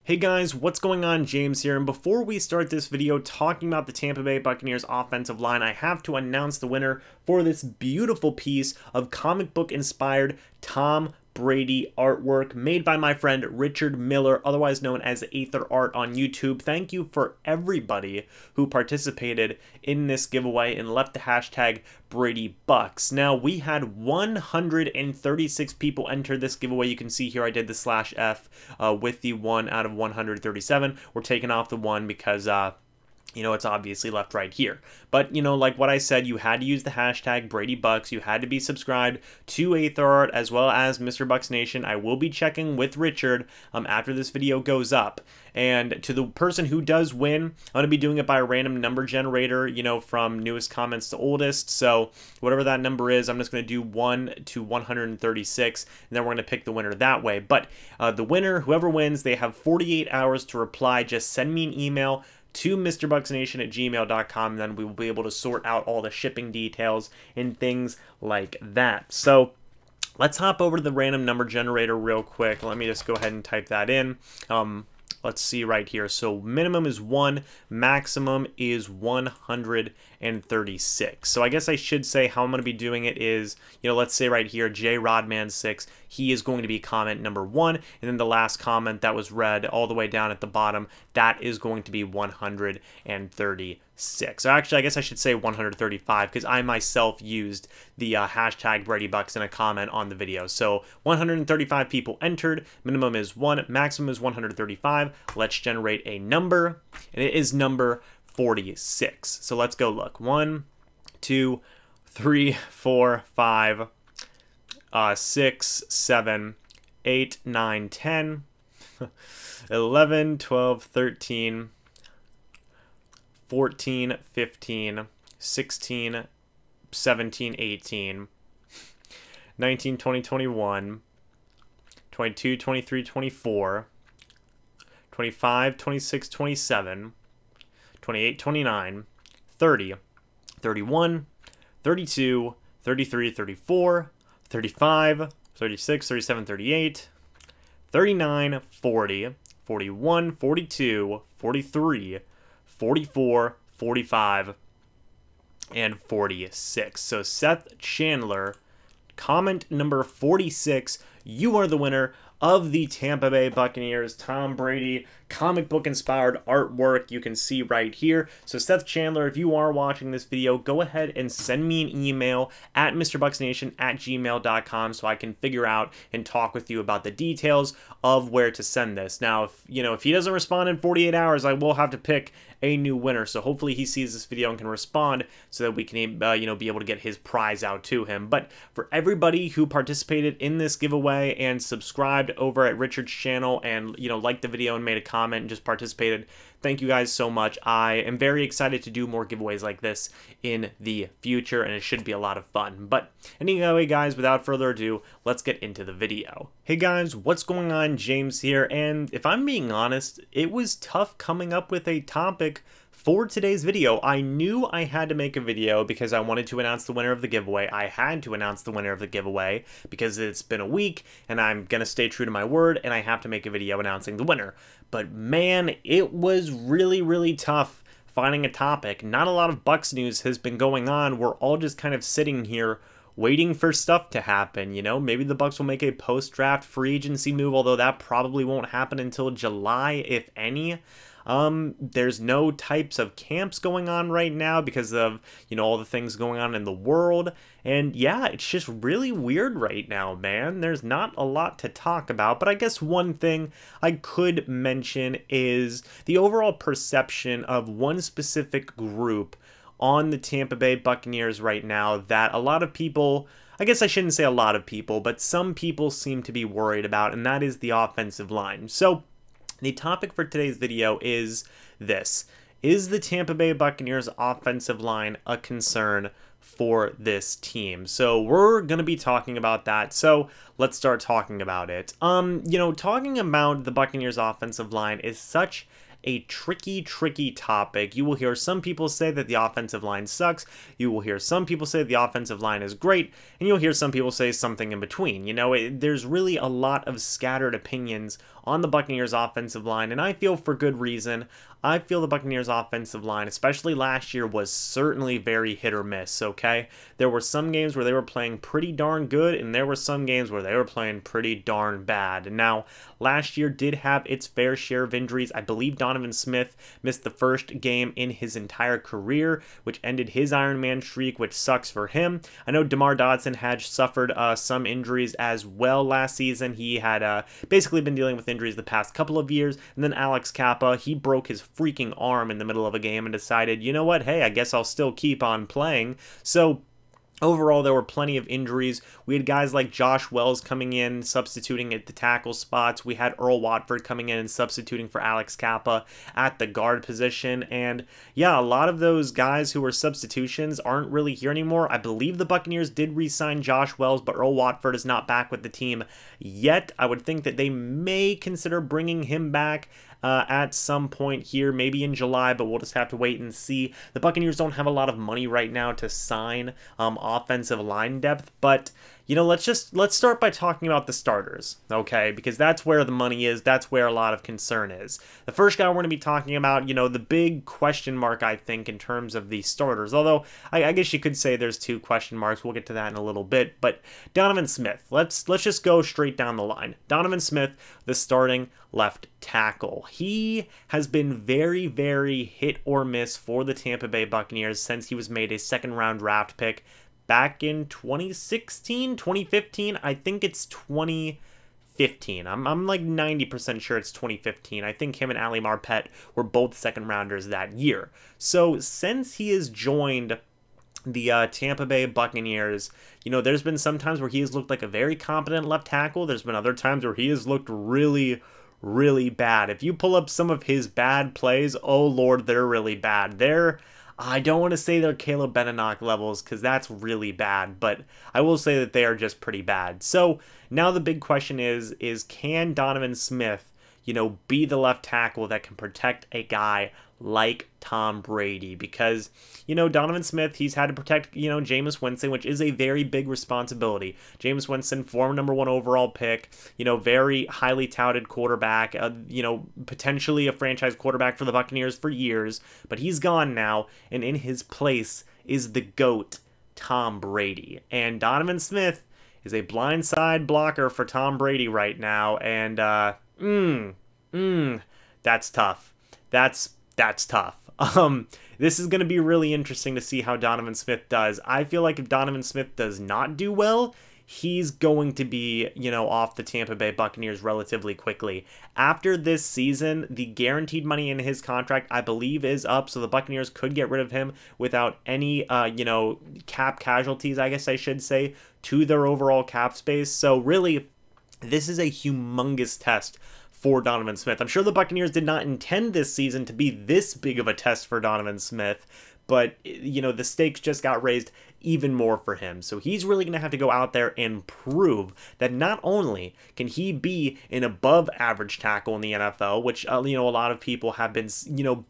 Hey guys, what's going on? James here, and before we start this video talking about the Tampa Bay Buccaneers offensive line, I have to announce the winner for this beautiful piece of comic book inspired Tom Brady artwork made by my friend Richard Miller, otherwise known as Aether Art on YouTube. Thank you for everybody who participated in this giveaway and left the hashtag BradyBucs. Now, we had 136 people enter this giveaway. You can see here I did the /F with the 1 out of 137. We're taking off the 1 because it's obviously left right here. But, like what I said, you had to use the hashtag BradyBucs. You had to be subscribed to Aether Art as well as MrBucsNation. I will be checking with Richard after this video goes up. And to the person who does win, I'm going to be doing it by a random number generator, from newest comments to oldest. So whatever that number is, I'm just going to do 1 to 136, and then we're going to pick the winner that way. But the winner, whoever wins, they have 48 hours to reply. Just send me an email to MrBucsNation@gmail.com, and then we will be able to sort out all the shipping details and things like that. So let's hop over to the random number generator real quick. Let me just go ahead and type that in. Let's see right here. So minimum is 1, maximum is 136. So I guess I should say how I'm going to be doing it is, let's say right here, JRodman6, he is going to be comment number 1, and then the last comment that was read all the way down at the bottom, that is going to be 136. So actually, I guess I should say 135 because I myself used the hashtag BradyBucs in a comment on the video. So 135 people entered, minimum is 1, maximum is 135. Let's generate a number, and it is number 46. So let's go look. 1, 2, 3, 4, 5, 6, 7, 8, 9, 10, 11, 12, 13, 14, 15, 16, 17, 18, 19, 20, 21, 22, 23, 24, 25, 26, 27, 28, 29, 30, 31, 32, 33, 34, 35, 36, 37, 38, 39, 40, 41, 42, 43, 44, 45, and 46. So Seth Chandler, comment number 46, you are the winner of the Tampa Bay Buccaneers Tom Brady comic book inspired artwork you can see right here. So Seth Chandler, if you are watching this video, go ahead and send me an email at MrBucsNation@gmail.com so I can figure out and talk with you about the details of where to send this. Now, if he doesn't respond in 48 hours, I will have to pick a new winner. So hopefully he sees this video and can respond so that we can, be able to get his prize out to him. But for everybody who participated in this giveaway and subscribed over at Richard's channel and, liked the video and made a comment and just participated, thank you guys so much. I am very excited to do more giveaways like this in the future, and it should be a lot of fun. But anyway, guys, without further ado, let's get into the video. Hey guys, what's going on? James here, and if I'm being honest, it was tough coming up with a topic for today's video. I knew I had to make a video because I wanted to announce the winner of the giveaway. I had to announce the winner of the giveaway because it's been a week and I'm gonna stay true to my word, and I have to make a video announcing the winner. But man, it was really tough finding a topic. Not a lot of Bucs news has been going on. We're all just kind of sitting here waiting for stuff to happen. Maybe the Bucs will make a post-draft free agency move, although that probably won't happen until July, if any. There's no types of camps going on right now because of, all the things going on in the world. And yeah, it's just really weird right now, man. There's not a lot to talk about, but I guess one thing I could mention is the overall perception of one specific group on the Tampa Bay Buccaneers right now that a lot of people, I guess I shouldn't say a lot of people, but some people seem to be worried about, and that is the offensive line. So the topic for today's video is this: is the Tampa Bay Buccaneers offensive line a concern for this team? So we're going to be talking about that. So let's start talking about it. Talking about the Buccaneers offensive line is such a tricky topic. You will hear some people say that the offensive line sucks. You will hear some people say the offensive line is great. And you'll hear some people say something in between. There's really a lot of scattered opinions on the Buccaneers offensive line, and I feel for good reason. I feel the Buccaneers offensive line, especially last year, was certainly very hit or miss, okay? There were some games where they were playing pretty darn good, and there were some games where they were playing pretty darn bad. And now, last year did have its fair share of injuries. I believe Donovan Smith missed the first game in his entire career, which ended his Iron Man streak, which sucks for him. I know DeMar Dodson had suffered some injuries as well last season. He had basically been dealing with injuries the past couple of years. And then Alex Kappa, he broke his freaking arm in the middle of a game and decided, you know what, hey, I guess I'll still keep on playing. So overall, there were plenty of injuries. We had guys like Josh Wells coming in, substituting at the tackle spots. We had Earl Watford coming in and substituting for Alex Kappa at the guard position. And yeah, a lot of those guys who were substitutions aren't really here anymore. I believe the Buccaneers did re-sign Josh Wells, but Earl Watford is not back with the team yet. I would think that they may consider bringing him back at some point here, maybe in July, but we'll just have to wait and see. The Buccaneers don't have a lot of money right now to sign offensive line depth, but you know, let's start by talking about the starters, okay? Because that's where the money is. That's where a lot of concern is. The first guy we're going to be talking about, you know, the big question mark, I think, in terms of the starters. Although, I guess you could say there's two question marks. We'll get to that in a little bit. But Donovan Smith, let's just go straight down the line. Donovan Smith, the starting left tackle. He has been very, very hit or miss for the Tampa Bay Buccaneers since he was made a second-round draft pick back in 2016, 2015. I think it's 2015. I'm like 90% sure it's 2015. I think him and Ali Marpet were both second rounders that year. So since he has joined the Tampa Bay Buccaneers, you know, there's been some times where he has looked like a very competent left tackle. There's been other times where he has looked really, really bad. If you pull up some of his bad plays, oh Lord, they're really bad. I don't want to say they're Caleb Benenoch levels because that's really bad, but I will say that they are just pretty bad. So now the big question is can Donovan Smith, you know, be the left tackle that can protect a guy like Tom Brady? Because, you know, Donovan Smith, he's had to protect, you know, Jameis Winston, which is a very big responsibility. Jameis Winston, former #1 overall pick, you know, very highly touted quarterback, you know, potentially a franchise quarterback for the Buccaneers for years, but he's gone now, and in his place is the GOAT, Tom Brady. And Donovan Smith is a blindside blocker for Tom Brady right now, and, that's tough. That's tough. This is going to be really interesting to see how Donovan Smith does. I feel like if Donovan Smith does not do well, he's going to be, you know, off the Tampa Bay Buccaneers relatively quickly. After this season, the guaranteed money in his contract, I believe, is up, so the Buccaneers could get rid of him without any, you know, cap casualties, I guess I should say, to their overall cap space. So really, this is a humongous test for Donovan Smith. I'm sure the Buccaneers did not intend this season to be this big of a test for Donovan Smith, but, you know, the stakes just got raised even more for him. So he's really going to have to go out there and prove that not only can he be an above average tackle in the NFL, which, you know, a lot of people have been, you know,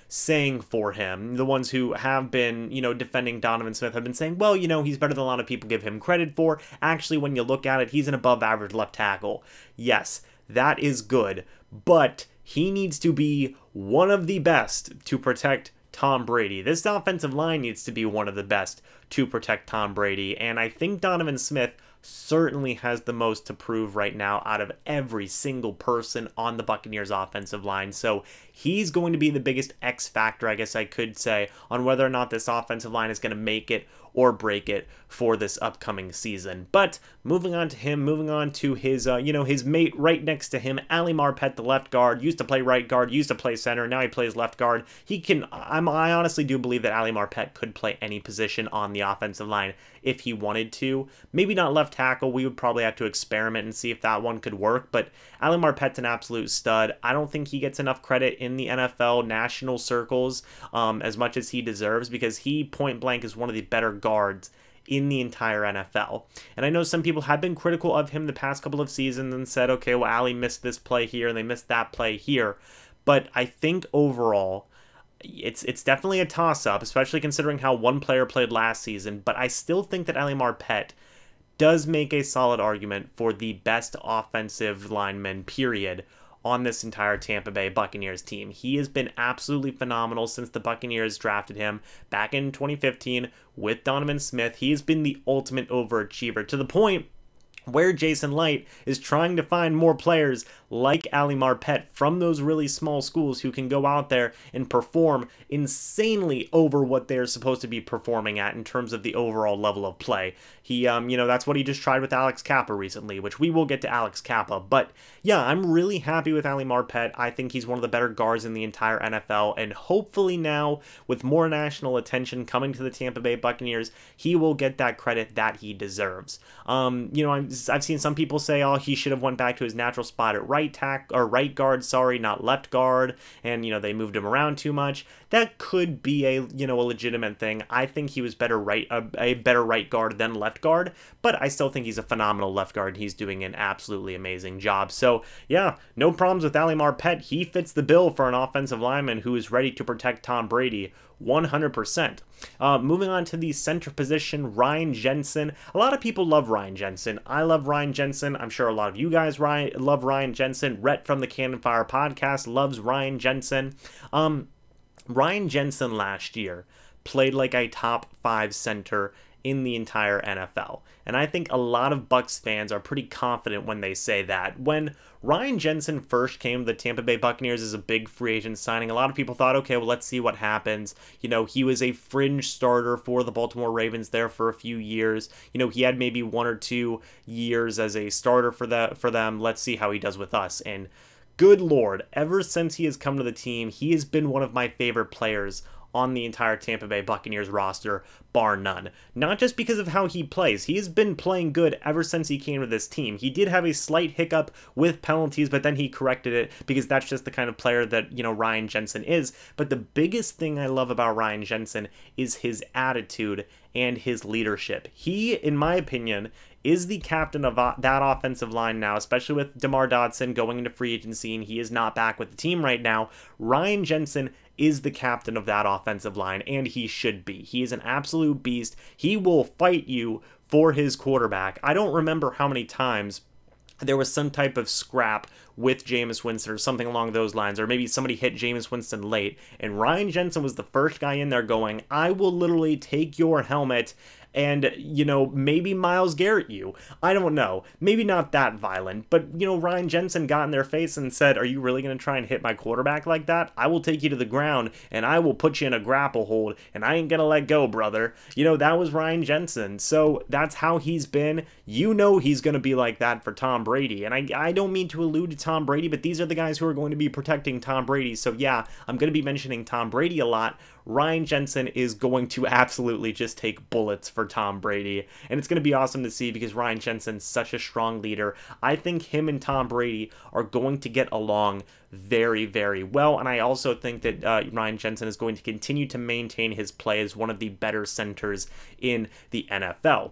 saying for him. The ones who have been, you know, defending Donovan Smith have been saying, well, you know, he's better than a lot of people give him credit for. Actually, when you look at it, he's an above average left tackle. Yes, that is good, but he needs to be one of the best to protect Tom Brady. This offensive line needs to be one of the best to protect Tom Brady, and I think Donovan Smith certainly has the most to prove right now out of every single person on the Buccaneers offensive line. So he's going to be the biggest X factor, I guess I could say, on whether or not this offensive line is going to make it or break it for this upcoming season. But moving on to him, moving on to his, you know, his mate right next to him, Ali Marpet, the left guard, used to play right guard, used to play center, now he plays left guard. He can, I honestly do believe that Ali Marpet could play any position on the offensive line if he wanted to. Maybe not left tackle. We would probably have to experiment and see if that one could work, but Ali Marpet's an absolute stud. I don't think he gets enough credit in the NFL national circles as much as he deserves, because he point blank is one of the better guards in the entire NFL. And I know some people have been critical of him the past couple of seasons and said, okay, well, Ali missed this play here and they missed that play here. But I think overall, it's definitely a toss-up, especially considering how one player played last season. But I still think that Ali Marpet does make a solid argument for the best offensive lineman, period, on this entire Tampa Bay Buccaneers team. He has been absolutely phenomenal since the Buccaneers drafted him back in 2015 with Donovan Smith. He has been the ultimate overachiever, to the point where Jason Light is trying to find more players like Ali Marpet from those really small schools who can go out there and perform insanely over what they're supposed to be performing at in terms of the overall level of play. He, that's what he just tried with Alex Kappa recently, which we will get to Alex Kappa. But yeah, I'm really happy with Ali Marpet. I think he's one of the better guards in the entire NFL, and hopefully now, with more national attention coming to the Tampa Bay Buccaneers, he will get that credit that he deserves. I've seen some people say, oh, he should have went back to his natural spot at right guard, not left guard, and they moved him around too much. That could be a legitimate thing. I think he was a better right guard than left guard, but I still think he's a phenomenal left guard. He's doing an absolutely amazing job. So yeah, no problems with Ali Marpet. He fits the bill for an offensive lineman who is ready to protect Tom Brady 100%. Moving on to the center position, Ryan Jensen. A lot of people love Ryan Jensen. I love Ryan Jensen. I'm sure a lot of you guys love Ryan Jensen. Rhett from the Cannon Fire podcast loves Ryan Jensen. Ryan Jensen last year played like a top 5 center in the entire NFL. And I think a lot of Bucs fans are pretty confident when they say that. When Ryan Jensen first came to the Tampa Bay Buccaneers as a big free agent signing, a lot of people thought, okay, well, let's see what happens. He was a fringe starter for the Baltimore Ravens there for a few years. He had maybe 1 or 2 years as a starter for them. Let's see how he does with us. And good Lord, ever since he has come to the team, he has been one of my favorite players on the entire Tampa Bay Buccaneers roster, bar none. Not just because of how he plays. He has been playing good ever since he came to this team. He did have a slight hiccup with penalties, but then he corrected it because that's just the kind of player that, Ryan Jensen is. But the biggest thing I love about Ryan Jensen is his attitude and his leadership. He, in my opinion, is the captain of that offensive line now, especially with DeMar Dodson going into free agency and he is not back with the team right now. Ryan Jensen is the captain of that offensive line, and he should be. He is an absolute beast. He will fight you for his quarterback. I don't remember how many times there was some type of scrap with Jameis Winston or something along those lines, or maybe somebody hit Jameis Winston late, and Ryan Jensen was the first guy in there going, I will literally take your helmet and, maybe Myles Garrett you. I don't know. Maybe not that violent, but, Ryan Jensen got in their face and said, are you really going to try and hit my quarterback like that? I will take you to the ground, and I will put you in a grapple hold, and I ain't going to let go, brother. That was Ryan Jensen. So that's how he's been. He's going to be like that for Tom Brady. And I don't mean to allude to Tom Brady, but these are the guys who are going to be protecting Tom Brady. So yeah, I'm going to be mentioning Tom Brady a lot. Ryan Jensen is going to absolutely just take bullets for Tom Brady, and it's going to be awesome to see because Ryan Jensen's such a strong leader. I think him and Tom Brady are going to get along very, very well, and I also think that Ryan Jensen is going to continue to maintain his play as one of the better centers in the NFL.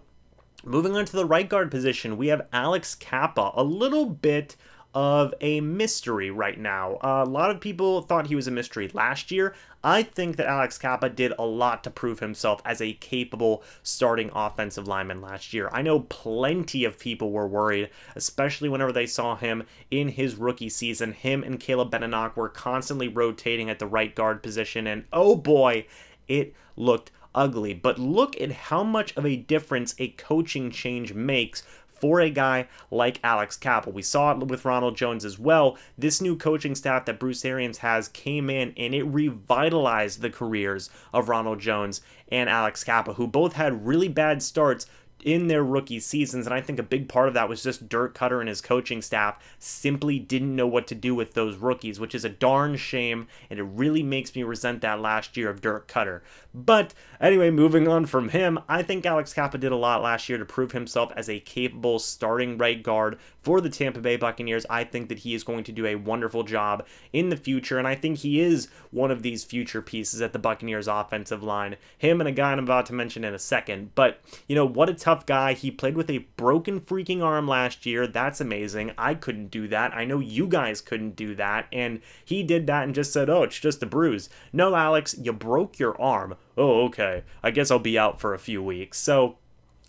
Moving on to the right guard position, we have Alex Kappa, a little bit of a mystery right now. A lot of people thought he was a mystery last year. I think that Alex Kappa did a lot to prove himself as a capable starting offensive lineman last year. I know plenty of people were worried, especially whenever they saw him in his rookie season. Him and Caleb Benenoch were constantly rotating at the right guard position, and oh boy, it looked ugly. But look at how much of a difference a coaching change makes for a guy like Alex Kappa. We saw it with Ronald Jones as well. This new coaching staff that Bruce Arians has came in and it revitalized the careers of Ronald Jones and Alex Kappa, who both had really bad starts in their rookie seasons, and I think a big part of that was just Dirk Cutter and his coaching staff simply didn't know what to do with those rookies, which is a darn shame, and it really makes me resent that last year of Dirk Cutter. But anyway, moving on from him, I think Alex Kappa did a lot last year to prove himself as a capable starting right guard for the Tampa Bay Buccaneers. I think that he is going to do a wonderful job in the future, and I think he is one of these future pieces at the Buccaneers offensive line. Him and a guy I'm about to mention in a second. But, what a tough guy. He played with a broken freaking arm last year. That's amazing. I couldn't do that. I know you guys couldn't do that. And he did that and just said, oh, it's just a bruise. No, Alex, you broke your arm. Oh, okay. I guess I'll be out for a few weeks. So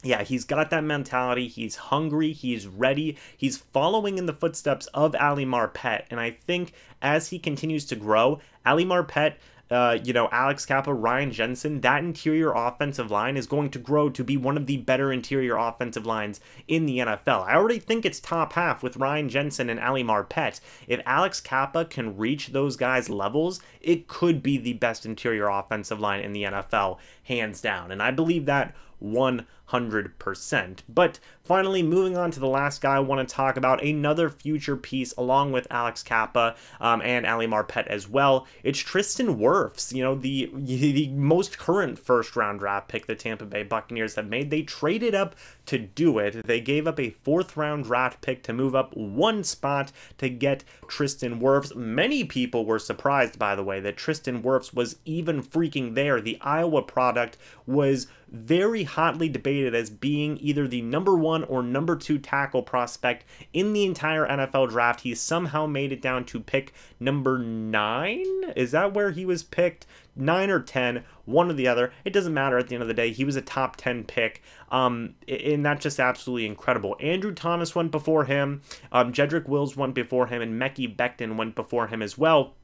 yeah, he's got that mentality. He's hungry. He's ready. He's following in the footsteps of Ali Marpet. And I think as he continues to grow, Ali Marpet, Alex Kappa, Ryan Jensen, that interior offensive line is going to grow to be one of the better interior offensive lines in the NFL. I already think it's top half with Ryan Jensen and Ali Marpet. If Alex Kappa can reach those guys' levels, it could be the best interior offensive line in the NFL, hands down. And I believe that 100%. But finally, moving on to the last guy I want to talk about, another future piece along with Alex Kappa and Ali Marpet as well. It's Tristan Wirfs, the most current first-round draft pick the Tampa Bay Buccaneers have made. They traded up to do it. They gave up a fourth-round draft pick to move up one spot to get Tristan Wirfs. Many people were surprised, by the way, that Tristan Wirfs was even freaking there. The Iowa product was very hotly debated as being either the number 1 or number 2 tackle prospect in the entire NFL draft. He somehow made it down to pick number 9. Is that where he was picked? 9 or 10, one or the other. It doesn't matter at the end of the day. He was a top 10 pick, and that's just absolutely incredible. Andrew Thomas went before him, Jedrick Wills went before him, and Mekhi Becton went before him as well.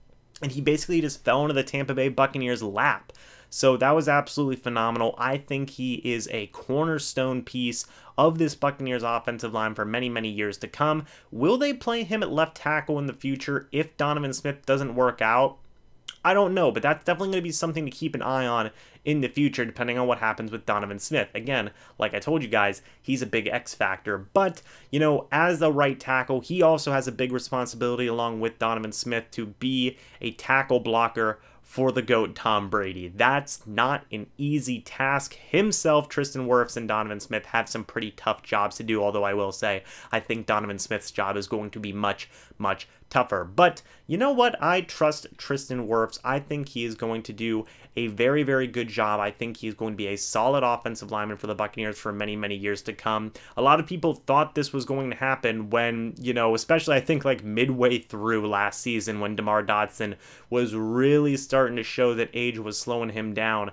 And he basically just fell into the Tampa Bay Buccaneers' lap. So that was absolutely phenomenal. I think he is a cornerstone piece of this Buccaneers offensive line for many, many years to come. Will they play him at left tackle in the future if Donovan Smith doesn't work out? I don't know, but that's definitely going to be something to keep an eye on in the future, depending on what happens with Donovan Smith. Again, like I told you guys, he's a big X factor, but, as the right tackle, he also has a big responsibility along with Donovan Smith to be a tackle blocker for the GOAT Tom Brady. That's not an easy task. Himself, Tristan Wirfs, and Donovan Smith have some pretty tough jobs to do, although I will say I think Donovan Smith's job is going to be much, much tougher. But you know what? I trust Tristan Wirfs. I think he is going to do a very, very good job. I think he's going to be a solid offensive lineman for the Buccaneers for many, many years to come. A lot of people thought this was going to happen when, especially I think like midway through last season when DeMar Dotson was really starting to show that age was slowing him down.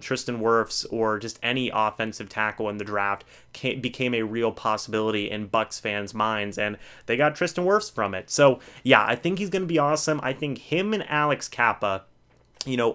Tristan Wirfs or just any offensive tackle in the draft became a real possibility in Bucs fans' minds, and they got Tristan Wirfs from it. So yeah, I think he's going to be awesome. I think him and Alex Kappa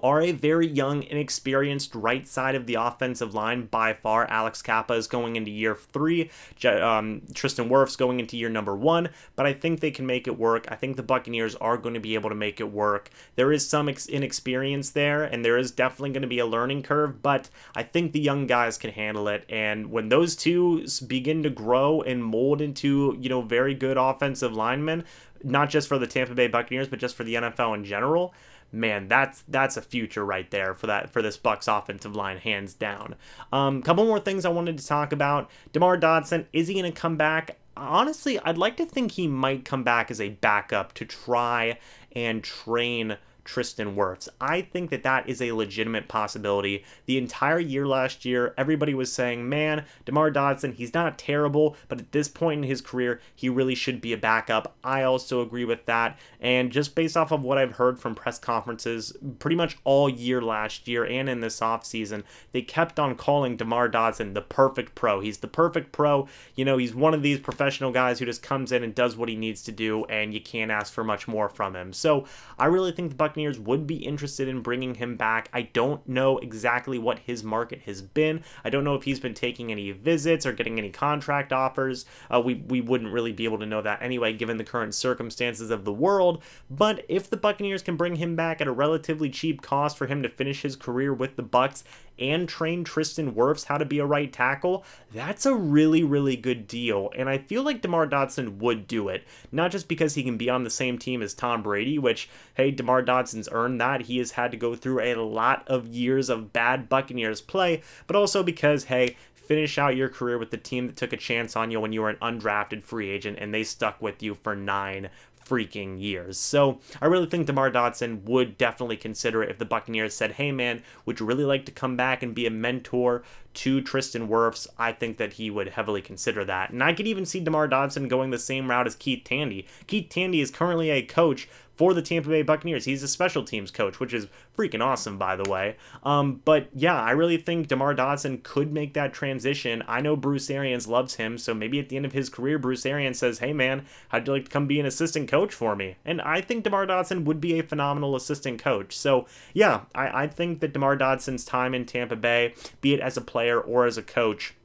are a very young, inexperienced right side of the offensive line by far. Alex Kappa is going into year 3. Tristan Wirfs going into year number 1. But I think they can make it work. I think the Buccaneers are going to be able to make it work. There is some inexperience there, and there is definitely going to be a learning curve. But I think the young guys can handle it. And when those two begin to grow and mold into, very good offensive linemen, not just for the Tampa Bay Buccaneers, but just for the NFL in general, man, that's a future right there for this Bucs offensive line, hands down. Couple more things I wanted to talk about. DeMar Dotson, is he going to come back? Honestly, I'd like to think he might come back as a backup to try and train Tristan Wirfs. I think that is a legitimate possibility. The entire year last year, everybody was saying, man, DeMar Dotson, he's not terrible, but at this point in his career, he really should be a backup. I also agree with that, and just based off of what I've heard from press conferences pretty much all year last year and in this offseason, they kept on calling DeMar Dotson the perfect pro. He's the perfect pro. He's one of these professional guys who just comes in and does what he needs to do, and you can't ask for much more from him. So I really think the Buccaneers would be interested in bringing him back. I don't know exactly what his market has been. I don't know if he's been taking any visits or getting any contract offers. We wouldn't really be able to know that anyway, given the current circumstances of the world. But if the Buccaneers can bring him back at a relatively cheap cost for him to finish his career with the Bucs and train Tristan Wirfs how to be a right tackle, that's a really, really good deal. And I feel like DeMar Dotson would do it. Not just because he can be on the same team as Tom Brady, which, hey, DeMar Dotson's earned that. He has had to go through a lot of years of bad Buccaneers play, but also because, hey, finish out your career with the team that took a chance on you when you were an undrafted free agent and they stuck with you for 9 freaking years. So I really think DeMar Dotson would definitely consider it if the Buccaneers said, hey man, would you really like to come back and be a mentor to Tristan Wirfs? I think that he would heavily consider that. And I could even see DeMar Dotson going the same route as Keith Tandy. Keith Tandy is currently a coach for the Tampa Bay Buccaneers. He's a special teams coach, which is freaking awesome, by the way. But yeah, I really think DeMar Dotson could make that transition. I know Bruce Arians loves him, so maybe at the end of his career, Bruce Arians says, hey man, how'd you like to come be an assistant coach for me? And I think DeMar Dotson would be a phenomenal assistant coach. So yeah, I think that DeMar Dotson's time in Tampa Bay, be it as a player or as a coach,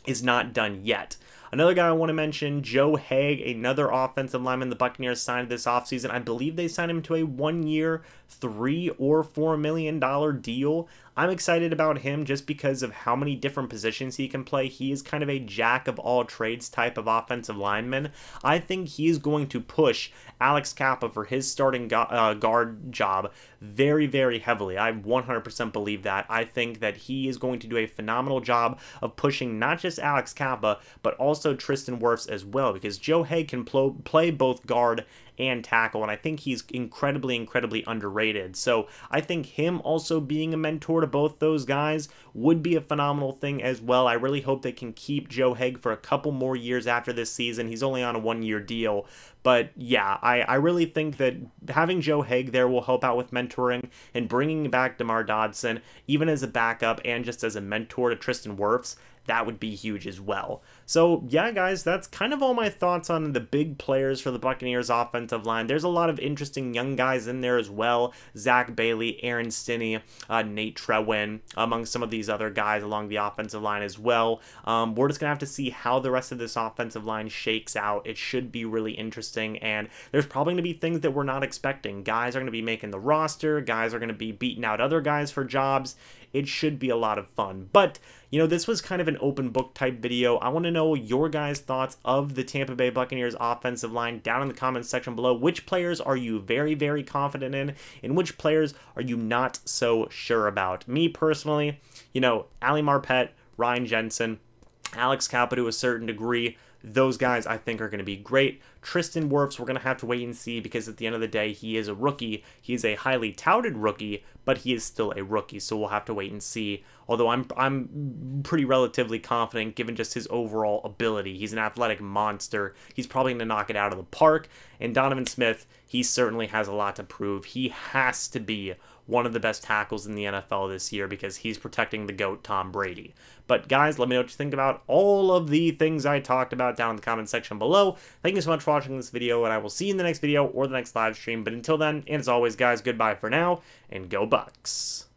is not done yet. Another guy I want to mention, Joe Haeg, another offensive lineman the Buccaneers signed this offseason. I believe they signed him to a 1-year, $3 or $4 million deal. I'm excited about him just because of how many different positions he can play. He is kind of a jack of all trades type of offensive lineman. I think he's going to push Alex Kappa for his starting guard job very, very heavily. I 100% believe that. I think that he is going to do a phenomenal job of pushing not just Alex Kappa, but also Tristan Wirfs as well, because Joe Haeg can play both guard and tackle, and I think he's incredibly underrated. So I think him also being a mentor to both those guys would be a phenomenal thing as well. I really hope they can keep Joe Haeg for a couple more years after this season. He's only on a 1-year deal. But yeah, I really think that having Joe Haeg there will help out with mentoring and bringing back DeMar Dotson, even as a backup and just as a mentor to Tristan Wirfs. That would be huge as well. So yeah, guys, that's kind of all my thoughts on the big players for the Buccaneers offensive line. There's a lot of interesting young guys in there as well. Zach Bailey, Aaron Stinney, Nate Trewin, among some of these other guys along the offensive line as well. We're just going to have to see how the rest of this offensive line shakes out. It should be really interesting, and there's probably going to be things that we're not expecting. Guys are going to be making the roster. Guys are going to be beating out other guys for jobs. It should be a lot of fun. But, you know, this was kind of an open book type video. I want to know your guys' thoughts of the Tampa Bay Buccaneers offensive line down in the comments section below. Which players are you very, very confident in, and which players are you not so sure about? Me personally, you know, Ali Marpet, Ryan Jensen, Alex Kappa to a certain degree. Those guys I think are going to be great. Tristan Wirfs, we're going to have to wait and see, because at the end of the day, he is a rookie. He is a highly touted rookie, but he is still a rookie, so we'll have to wait and see. Although I'm pretty relatively confident given just his overall ability. He's an athletic monster. He's probably going to knock it out of the park. And Donovan Smith, he certainly has a lot to prove. He has to be one of the best tackles in the NFL this year because he's protecting the GOAT, Tom Brady. But guys, let me know what you think about all of the things I talked about down in the comment section below. Thank you so much for watching this video, and I will see you in the next video or the next live stream. But until then, and as always, guys, goodbye for now, and go Bucs.